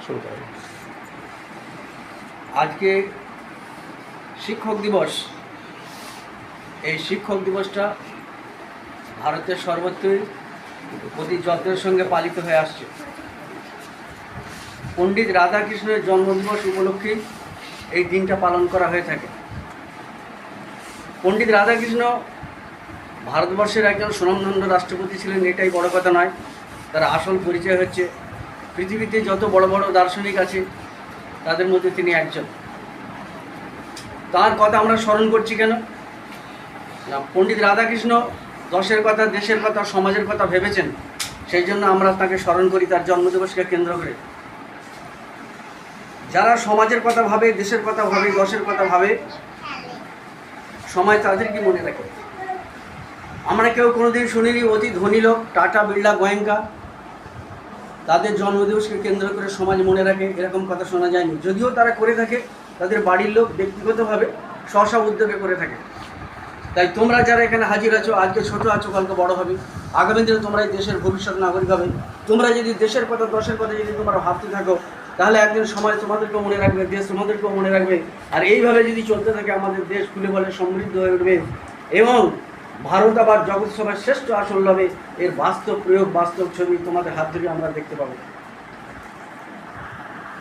শুরু করা যাক। আজকে শিক্ষক দিবস। এই শিক্ষক দিবসটা ভারতের সর্বত্রই অতি যত্নের সঙ্গে পালিত হয়ে আসছে। পণ্ডিত রাধাকৃষ্ণের জন্মদিবস উপলক্ষে এই দিনটা পালন করা হয়ে থাকে। পণ্ডিত রাধাকৃষ্ণ ভারতবর্ষের একজন সুনামধন্য রাষ্ট্রপতি ছিলেন, এটাই বড় কথা নয়। তার আসল পরিচয় হচ্ছে পৃথিবীতে যত বড় বড় দার্শনিক আছে তাদের মধ্যে তিনি একজন। তার কথা আমরা স্মরণ করছি কেন না, পণ্ডিত রাধাকৃষ্ণ দশের কথা, দেশের কথা, সমাজের কথা ভেবেছেন, সেই জন্য আমরা তাকে স্মরণ করি তার জন্মদিবসকে কেন্দ্র করে। যারা সমাজের কথা ভাবে, দেশের কথা ভাবে, দশের কথা ভাবে, সমাজ তাদেরকে মনে রাখে। আমরা কেউ কোনোদিন শুনিনি অতি ধনী লোক টাটা, বিড়লা, গোয়েঙ্কা তাদের জন্মদিবসকে কেন্দ্র করে সমাজ মনে রাখে, এরকম কথা শোনা যায়নি। যদিও তারা করে থাকে, তাদের বাড়ির লোক ব্যক্তিগতভাবে স্ব উদ্যোগে করে থাকে। তাই তোমরা যারা এখানে হাজির আছো, আজকে ছোট আছো, কালকে বড় হবে, আগামী দিনে তোমরা এই দেশের ভবিষ্যৎ নাগরিক হবে। তোমরা যদি দেশের কথা, দশের কথা যদি তোমরা ভাবতে থাকো, তাহলে একদিন সমাজ তোমাদেরকেও মনে রাখবে, দেশ তোমাদেরকেও মনে রাখবে। আর এইভাবে যদি চলতে থাকে আমাদের দেশ ফুলে ফলে সমৃদ্ধ হয়ে উঠবে এবং ভারত আবার জগৎ সভার শ্রেষ্ঠ আসন হবে। এর বাস্তব প্রয়োগ, বাস্তব ছবি তোমাদের হাত ধরে আমরা দেখতে পাবো।